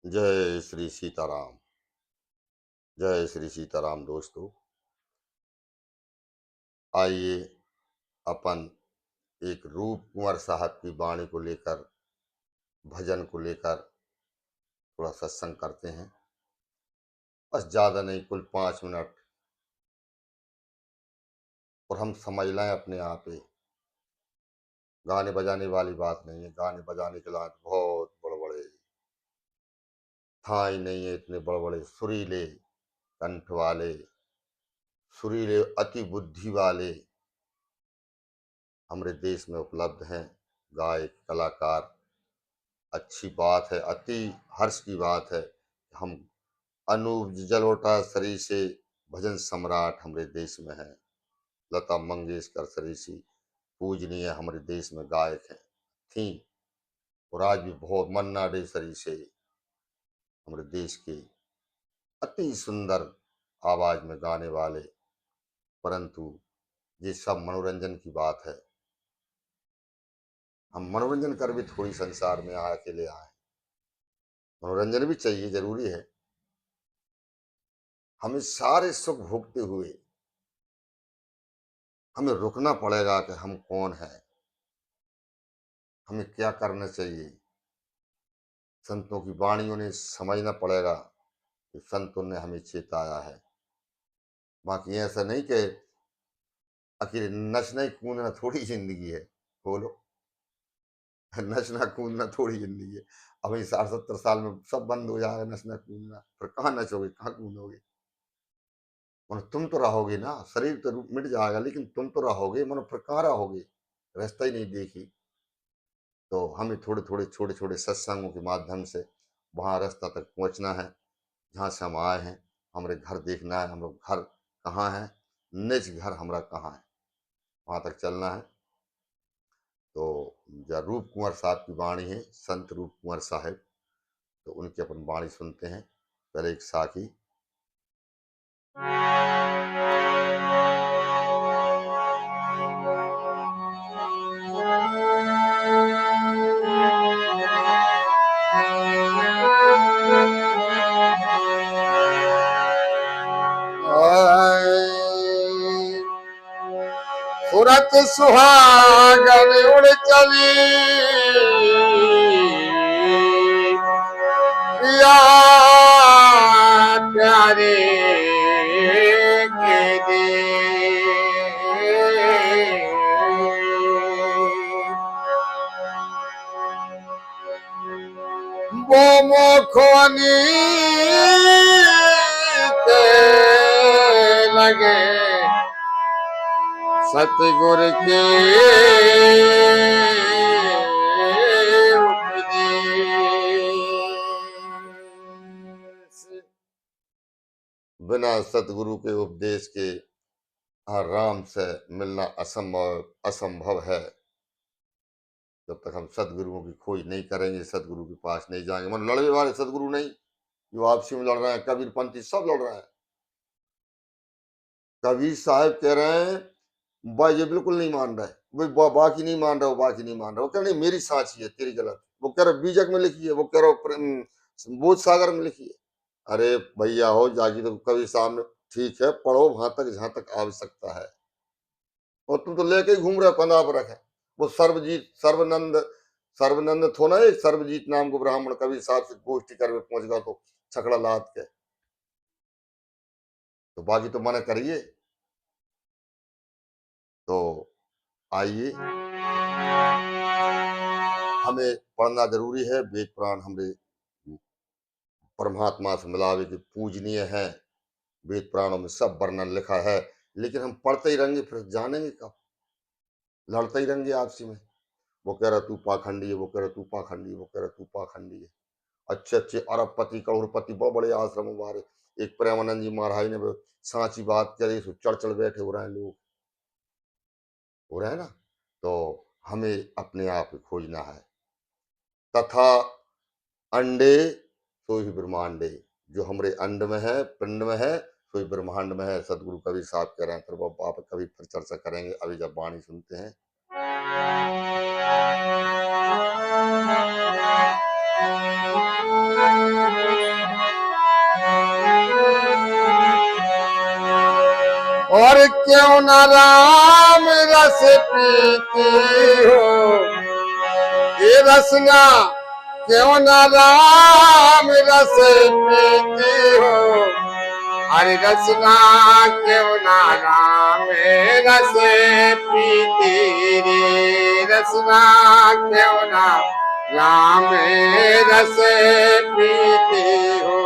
जय श्री सीताराम। जय श्री सीताराम दोस्तों। आइए अपन एक रूप कुंवर साहब की वाणी को लेकर, भजन को लेकर थोड़ा सत्संग करते हैं। बस ज़्यादा नहीं, कुल 5 मिनट, और हम समझ लें अपने आप ही। गाने बजाने वाली बात नहीं है। गाने बजाने के लायक बहुत बड़े बड़े था ही नहीं है। इतने बड़े बड़े सुरीले कंठ वाले, सुरीले अति बुद्धि वाले हमारे देश में उपलब्ध हैं। गायक कलाकार, अच्छी बात है, अति हर्ष की बात है। हम अनूप जलोटा सरी से भजन सम्राट हमारे देश में है। लता मंगेशकर सरी सी पूजनीय हमारे देश में गायक हैं, थी, और आज भी बहुत। मन्ना डे सरी से हमारे देश के अति सुंदर आवाज में गाने वाले। परंतु ये सब मनोरंजन की बात है। हम मनोरंजन कर भी थोड़ी संसार में आए, अकेले आए। मनोरंजन भी चाहिए, जरूरी है। हमें सारे सुख भोगते हुए हमें रुकना पड़ेगा कि हम कौन हैं, हमें क्या करना चाहिए। संतों की वाणियों ने समझना पड़ेगा कि संतों ने हमें चेताया है। बाकी ऐसा नहीं कि अकेले नचना ही कूदना थोड़ी जिंदगी है। बोलो, नचना कूदना थोड़ी जिंदगी है। अभी 60-70 साल में सब बंद हो जाएगा नचना कूदना, फिर कहाँ नचोगे, कहाँ कूदोगे। मन तुम तो रहोगे ना, शरीर तो मिट जाएगा, लेकिन तुम तो रहोगे। मन फिर कहाँ रहोगे, रास्ता ही नहीं देखी। तो हमें थोड़े थोड़े छोटे छोटे सत्संगों के माध्यम से वहाँ रास्ता तक पहुँचना है जहाँ से हम आए हैं। हमारे घर देखना है, हम घर कहाँ है, निज घर हमारा कहाँ है, वहाँ तक चलना है। तो या रूप कुंवर साहब की वाणी है, संत रूप कुंवर साहब, तो उनकी अपन वाणी सुनते हैं। पहले एक साखी। सुरत सुहागन उड़ चली, या प्यारे के दे वो मोखोनी के लगे सतगुर के उपदेश। बिना सतगुरु के उपदेश के राम से मिलना असंभव है। जब तक हम सदगुरुओं की खोज नहीं करेंगे, सदगुरु के पास नहीं जाएंगे। मन लड़ने वाले सदगुरु नहीं, जो आपसी में लड़ रहे हैं, कबीरपंथी सब लड़ रहे हैं। कबीर साहब कह रहे हैं, बा ये बिल्कुल नहीं मान रहा है, वो बाकी नहीं मान रहा, वो बाकी नहीं मान रहा। वो कह रहे मेरी साची है, तेरी गलत। वो कह रहे बीजक में लिखी है, वो कह रहे बोध सागर में लिखी है। अरे भैया हो जागी तो कबीर साहब ने, ठीक है पढ़ो वहां तक जहां तक आवश्यकता है, और तुम तो लेके ही घूम रहे हो पंद्रह पर रखे। वो सर्वजीत सर्वनंद सर्वनंद थो ना, एक सर्वजीत नाम को ब्राह्मण कबीर साहब से गोष्ठी करके पहुंच गया तो छकड़ा लाद के। तो बाकी तो मना करिए। तो आइए, हमें पढ़ना जरूरी है। वेद पुराण हमारे परमात्मा से मिलावे के पूजनीय है। वेद पुराणों में सब वर्णन लिखा है, लेकिन हम पढ़ते ही रहेंगे, फिर जानेंगे कब। लड़ते ही रहेंगे आपसी में। वो कह रहा तू पाखंडी है, वो कह रहा तू पाखंडी है, वो कह रहा तू पाखंडी है। अच्छे अच्छे अरबपति करोड़पति बहुत बड़े आश्रम हमारे, एक प्रेमानंद जी महाराज ने सांची बात करी, चढ़ चढ़ बैठे हो रहे हैं लोग, हो रहे हैं ना। तो हमें अपने आप को खोजना है। तथा अंडे तो ही ब्रह्मांडे, जो हमारे अंड में है, पिंड में है, तो ही ब्रह्मांड में है। सदगुरु कबीर साहब कह रहे हैं। फिर वो आप कभी फिर चर्चा करेंगे। अभी जब वाणी सुनते हैं। क्यों न राम रस पीती हो, ये रसना क्यों न राम रस पीती हो, हरि रसना क्यों न राम रस पीती रे, रसना क्यों न राम रस पीती हो।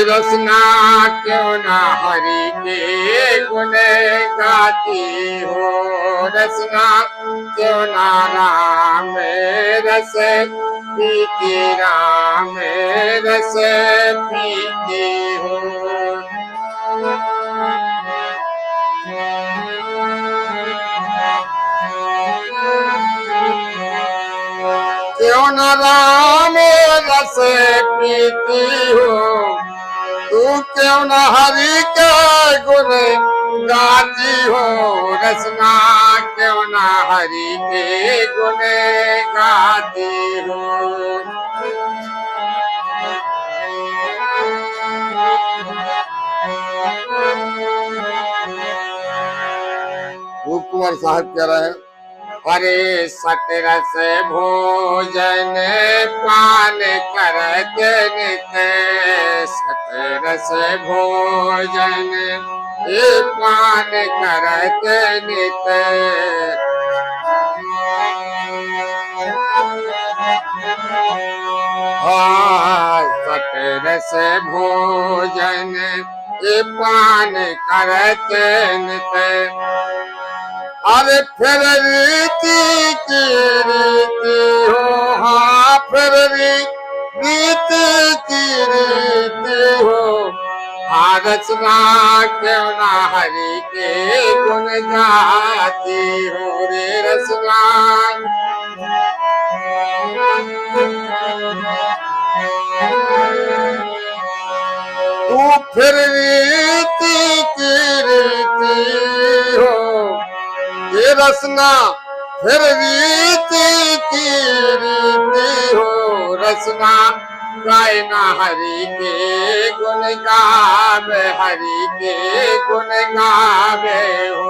रसना क्यों ना हरि के गुण गाती हो, रसना क्यों ना राम रस पीती, राम रस पीती हो। क्यों न राम रस पीती हो, तू क्यों न हरि के गुण गाती हो, रसना क्यों न हरि के गुण गाती हो। रूप कुमार साहब कह रहे हैं, अरे सतरस भोजन पान करते नित, सतरस भोजन ये पान करते नित, सतरस भोजन ये पान करते नित, अरे फिर रीति की रीति हो, हाँ फिर रीति की रीति हो, हाँ रचना क्यों ना हरि के गुण गाती हो रे, रचना तू फिर रीति की रीति हो, ये रसना फिर रीति की रीति हो, रसना गाय ना हरि के गुण गावे, हरि के गुण गावे हो।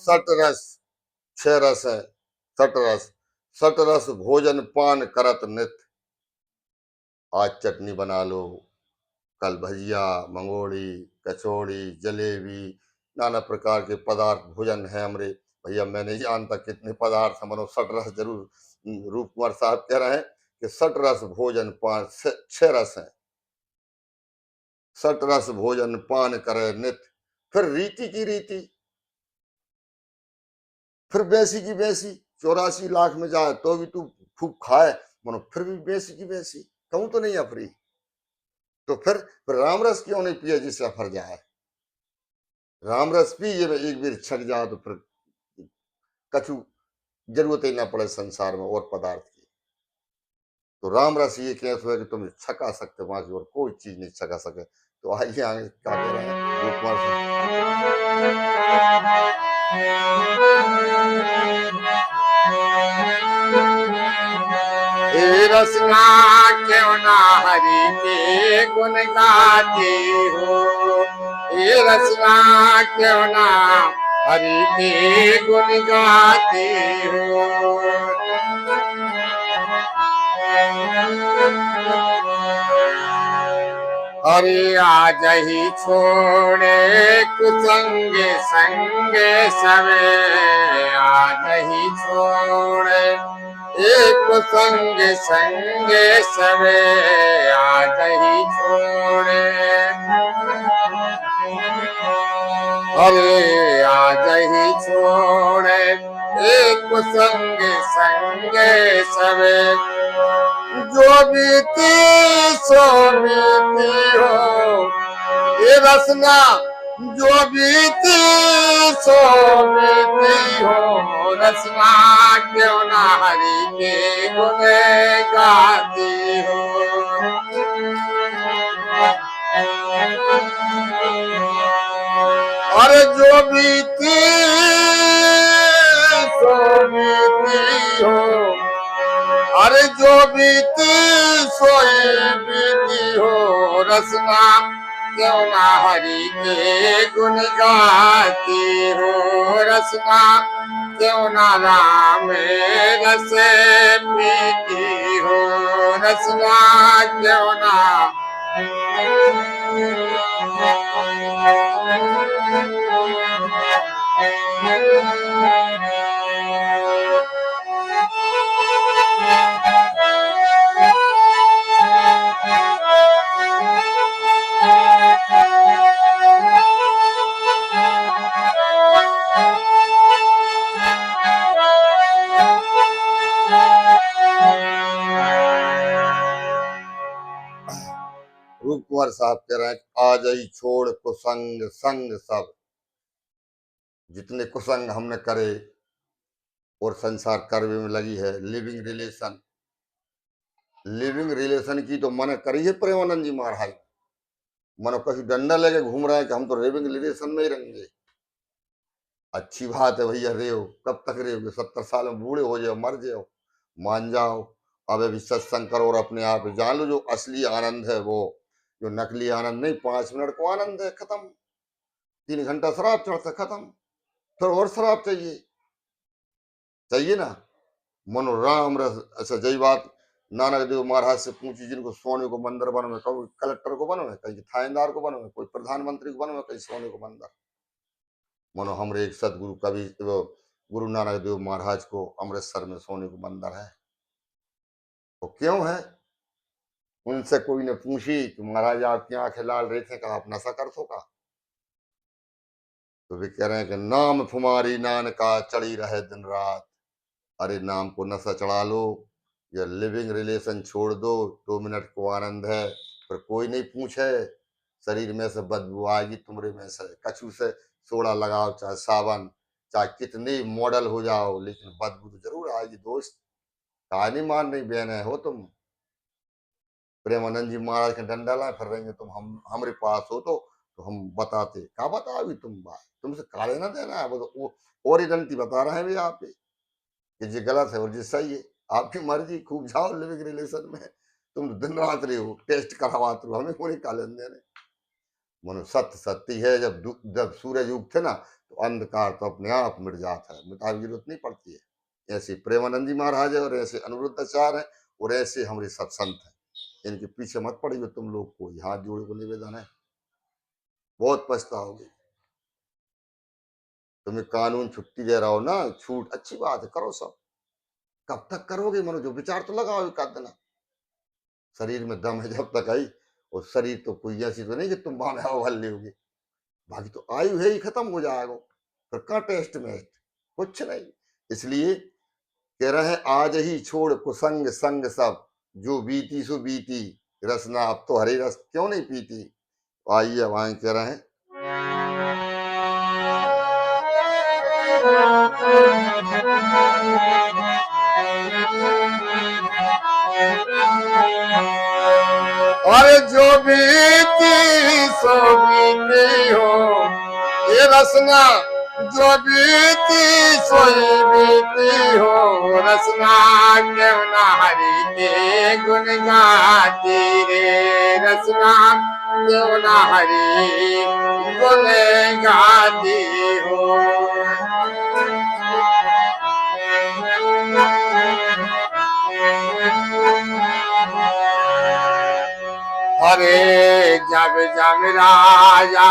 सटरस छह रस है, सटरस सटरस भोजन पान करत नित, आज चटनी बना लो, कल भजिया मंगोड़ी कचौड़ी जलेबी नाना प्रकार के पदार्थ भोजन है हमरे भैया, मैं नहीं जानता कितने पदार्थ मनो सटरस जरूर। रूप कुमार साहब कह रहे हैं कि सटरस भोजन पान छह रस है, सटरस भोजन पान करे नित, फिर रीति की रीति, फिर बेसी की बेसी, 84 लाख में जाए तो भी तू खूब खाए मनो, फिर भी बेसी की बेसी, कहूं तो नहीं अफरी, तो फिर रामरस क्यों नहीं पिए जिससे अफर जाए, रामरस पिए में एक बार छक जाए तो फिर कछु जरूरत ही ना पड़े संसार में और पदार्थ की। तो रामरस ये कैसे है कि तुम छका सकते, वहां की और कोई चीज नहीं छका सके। तो आइए आगे क्या कह रहे हैं रूप कुमार रसना क्यों ना हरि के गुण गाती हो, ये रसना क्यों ना हरि के गुण गाती हो। हरि आज ही छोड़े कुसंग संग सवे, आज ही छोड़े एक संग संग सवे, आज ही छोड़े, अरे आज ही छोड़े एक संग संगे सवे जो बीती सो बीती हो ये रसना जो बीती सो बीती हो रसना क्यों ना हरि के गुण गाती हो और जो बीती सो बीती हो अरे जो बीती सोई बीती हो रसना क्यों ना हरि के गुण गाती हो रसना क्यों ना राम रस पीती हो रसना क्यों ना रूप कुमार साहब कह रहे हैं आज ही छोड़ कुसंग संग सब जितने कुसंग हमने करे और संसार करवे में लगी है लिविंग रिलेशन की तो मन करी है प्रेमानंद जी महाराज मनो कहीं डंडा लेके घूम रहे हैं कि हम तो लिविंग रिलेशन में ही रहेंगे। अच्छी बात है भैया रेहो कब तक रहोगे 70 साल में बूढ़े हो जाओ मर जाओ मान जाओ अब अभी सत्संग करो और अपने आप जान लो जो असली आनंद है वो जो नकली आनंद नहीं 5 मिनट को आनंद है खत्म 3 घंटा शराब चढ़ता खत्म फिर और शराब चाहिए ना मनोराम रस। अच्छा जय बात नानक देव महाराज से पूछी जिनको सोने को मंदिर बनवे कभी कलेक्टर को बनवे कहीं थानेदार को बनवे कोई प्रधानमंत्री को बनवे कहीं सोने को मंदिर मनो हमरे एक सदगुरु कवि गुरु नानक देव महाराज को अमृतसर में सोने को मंदिर है तो क्यों है उनसे कोई ने पूछी कि महाराज आपकी आंखें लाल रही थे कहा आप नशा कर सो का तो वे कह रहे हैं कि नाम तुम्हारी नानका चढ़ी रहे दिन रात। अरे नाम को नशा चढ़ा लो या लिविंग रिलेशन छोड़ दो 2 मिनट को आनंद है पर कोई नहीं पूछे शरीर में से बदबू आएगी तुम्हारे में से कछू से सोडा लगाओ चाहे सावन चाहे कितनी मॉडल हो जाओ लेकिन बदबू तो जरूर आएगी दोस्त कहानी मान नहीं बहने हो तुम प्रेमानंद जी महाराज के डंडा लाए फिर रहेंगे तुम हमारे पास हो तो हम बताते क्या बताओगी तुम बात तुमसे काले ना देना है वो और इडंटी बता रहे हैं भी आप कि ये गलत है और ये सही है आपकी मर्जी खूब जाओ लिविंग रिलेशन में तुम दिन रात रहे हो टेस्ट करवाते हो हमें कोई काले देने मनो सत्य है जब सूरज उगते ना तो अंधकार तो अपने आप मिट जाता है मिटाने की जरूरत नहीं पड़ती है। ऐसे प्रेमानंद जी महाराज है और ऐसे अनिरुद्धाचार्य है और ऐसे हमारे सत्संत है इनके पीछे मत पड़िए तुम लोग को हाथ जोड़े को निवेदन है बहुत पछताओगे। तुम्हें कानून छुट्टी दे रहा हो ना छूट अच्छी बात है करो सब कब तक करोगे मनो जो विचार तो लगाओ एक आध दिन शरीर में दम है जब तक आई और शरीर तो कोई ऐसी तो नहीं कि तुम वहां आओ हल लोगे बाकी तो आयु है ही खत्म हो जाएगा फिर कहाँ टेस्ट में कुछ नहीं इसलिए कह रहे हैं आज ही छोड़ कुसंग संग सब जो बीती सो बीती रसना अब तो हरे रस क्यों नहीं पीती आइए वहां कह रहे हैं अरे जो बीती सो बीती हो ये रसना जो बीती सोई बीती हो रसना क्यों ना हरि के गुण गाती रे रसना क्यों ना हरि गुण गाती हो। अरे जब जब राजा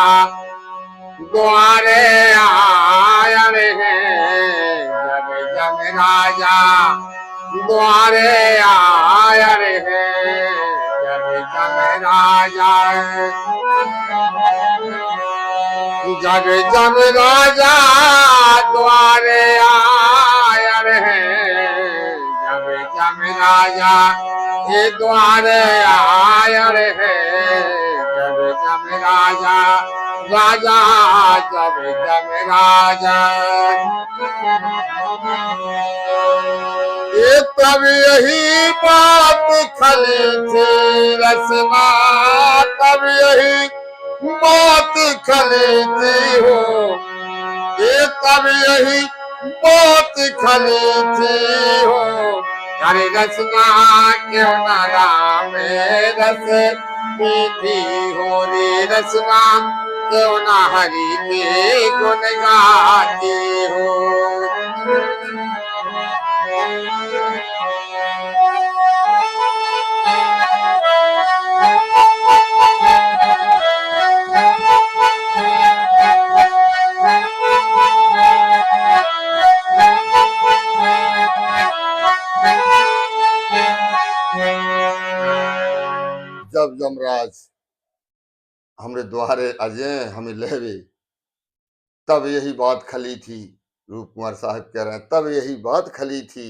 द्वारे आया रे जब जब राजा द्वारे आया रे जब जब राजा जब जब राजा द्वारे आया रे राजा ये द्वारे आयर है। जब जब राजा राजा जब जब राजा ये तब यही बात खली थी रसना, तब यही बात खली थी हो। ये तब यही बात खली थी हो। अरे रसना क्यों न राम रस पीती हो रे। रसना क्यों न हरि के गुण गाती हो। जब यमराज हमरे द्वारे अजय हमें लेवे, तब यही बात खली थी। रूप कुमार साहब कह रहे हैं तब यही बात खली थी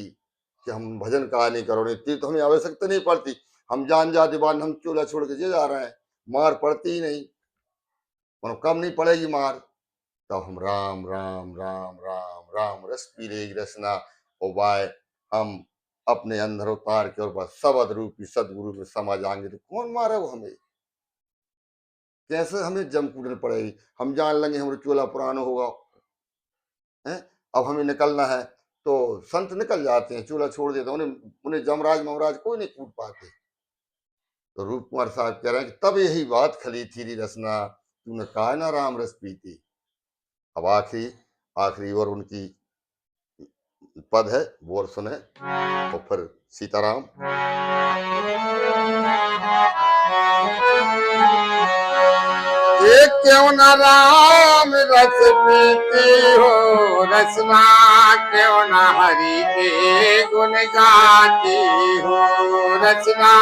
कि हम भजन कहानी करो। नहीं तो हमें आवश्यकता नहीं पड़ती। हम जान जा दीवान हम चूल्हा छोड़ के जे जा रहे हैं, मार पड़ती ही नहीं, कम नहीं पड़ेगी मार। तब हम राम राम राम राम राम रस पी लेगी रसना उबाय। हम अपने अंदर उतार के और बस सबद रूपी सदगुरु में समा जाएंगे तो कौन मारे वो हमें। कैसे हमें जम कूटने पड़ेगी। हम जान लेंगे हमारा चोला पुराना होगा है। अब हमें निकलना है तो संत निकल जाते हैं, चूल्हा छोड़ देते हैं, उन्हें उन्हें जमराज ममराज कोई नहीं कूट पाते। तो रूप कुमार साहब कह रहे हैं कि तब यही बात खली थी री रसना, तूने कहा ना राम रस पीती। अब आखिरी आखिरी और उनकी पद है वो और सुने और फिर सीताराम। ये क्यों न राम रस पीती हो। रसना क्यों न हरि के गुण गाती हो। रसना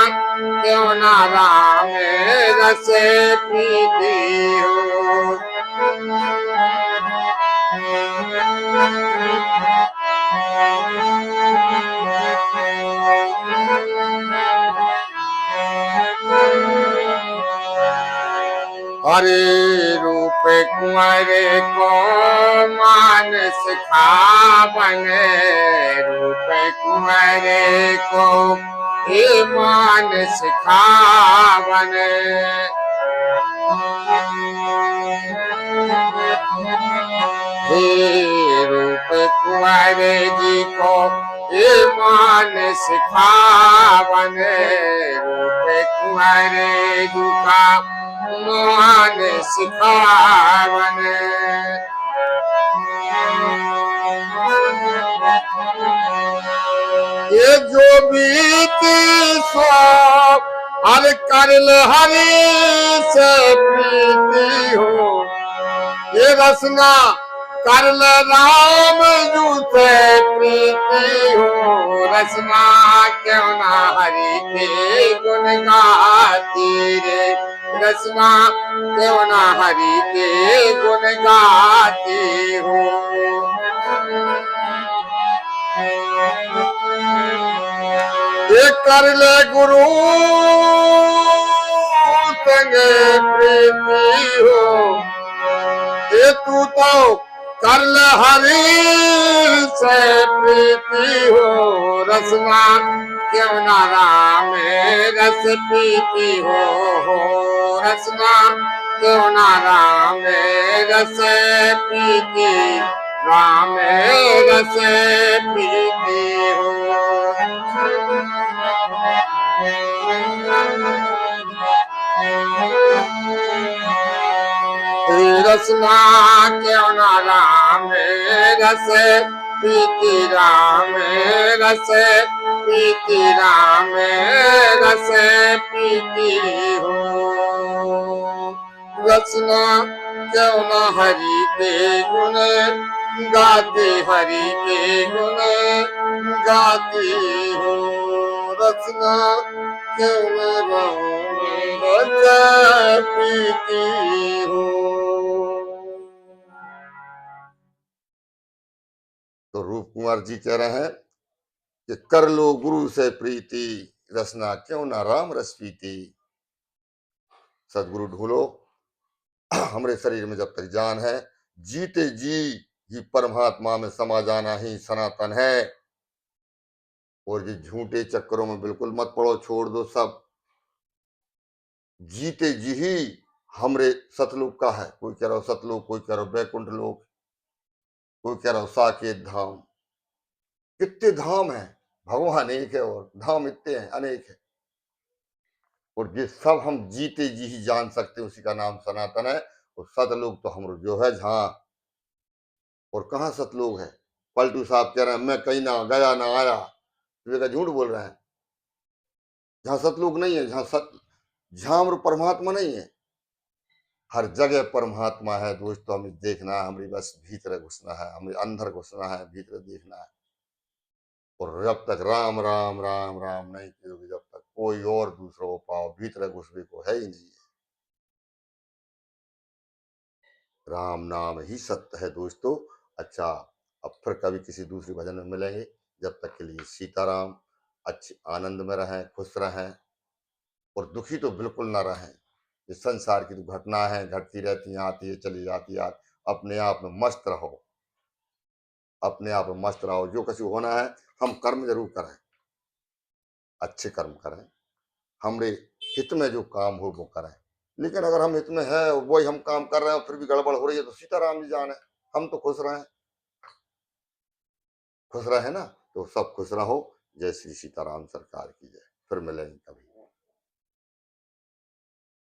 क्यों न राम रस पीती हो। हरे रूप कुंवर को मानस खावन। रूप कुंवर को हे मानस खावन। हे रूप कुंवर जी को हे मानस खावन। रूप कुंवर जी का मान सिखावन। ये जो बीती सो हर करल हरि से प्रीति हो। ये रसना करल राम जू से प्रीति हो। रसना क्यों ना हरि के गुण गाती रे। रसना क्यों ना हरि के गुण गाती हो। ये कर ले गुरु संगे प्रीति हो। ये तू तो कर ले हरि से प्रीति हो। रसना क्यों ना राम रस पीती हो। रसना क्यों ना राम रस पीती। राम रस पीती हो। रसना क्यों ना राम रस पीती। राम रस पीती। राम रस पीती हो। रसना क्यों ना हरि के गुण गाती। हरि के गुण गाती हो। रसना क्यों ना राम रस पीती हो। तो रूप कुमार जी कह रहे हैं कि कर लो गुरु से प्रीति, रसना क्यों ना राम रस पीती। सदगुरु ढूंढो, हमारे शरीर में जब तक जान है, जीते जी ही परमात्मा में समा जाना ही सनातन है। और ये झूठे चक्करों में बिल्कुल मत पड़ो, छोड़ दो सब। जीते जी ही हमरे सतलोक का है। कोई कह रहा हो सतलोक, कोई कह रहा हो बैकुंठ लोक, कोई कह रहा हो साकेत धाम। कितने धाम है, भगवान एक है और धाम इतने हैं, अनेक है। और ये सब हम जीते जी ही जान सकते हैं, उसी का नाम सनातन है। और सतलोक तो हम जो है जहां, और कहाँ सतलोक है। पलटू साहब कह रहे हैं मैं कहीं ना गया ना आया, तो ये झूठ बोल रहे हैं। जहां सतलोक नहीं है, जहां अमर परमात्मा नहीं है, हर जगह परमात्मा है दोस्तों। हमें देखना है, हमारी बस भीतर घुसना है, हमें अंदर घुसना है, भीतर देखना है। और जब तक राम राम राम राम नहीं करोगे, जब तक कोई और दूसरा उपाय भीतर घुसने को है ही नहीं है। राम नाम ही सत्य है दोस्तों। अच्छा, अब फिर कभी किसी दूसरे भजन में मिलेंगे। जब तक के लिए सीताराम। अच्छे आनंद में रहें, खुश रहें, और दुखी तो बिल्कुल ना रहें। ये संसार की तो घटना है, घटती रहती हैं, आती है चली जाती है। अपने आप में मस्त रहो, अपने आप में मस्त रहो। जो कुछ होना है, हम कर्म जरूर करें, अच्छे कर्म करें, हमरे हित में जो काम हो वो करें। लेकिन अगर हम हित में है वही हम काम कर रहे हैं और फिर भी गड़बड़ हो रही है, तो सीताराम जी जाने, हम तो खुश रहें। खुश रहे ना, तो सब खुश रहो। जय श्री सीताराम सरकार की जय। फिर मिलेंगे कभी।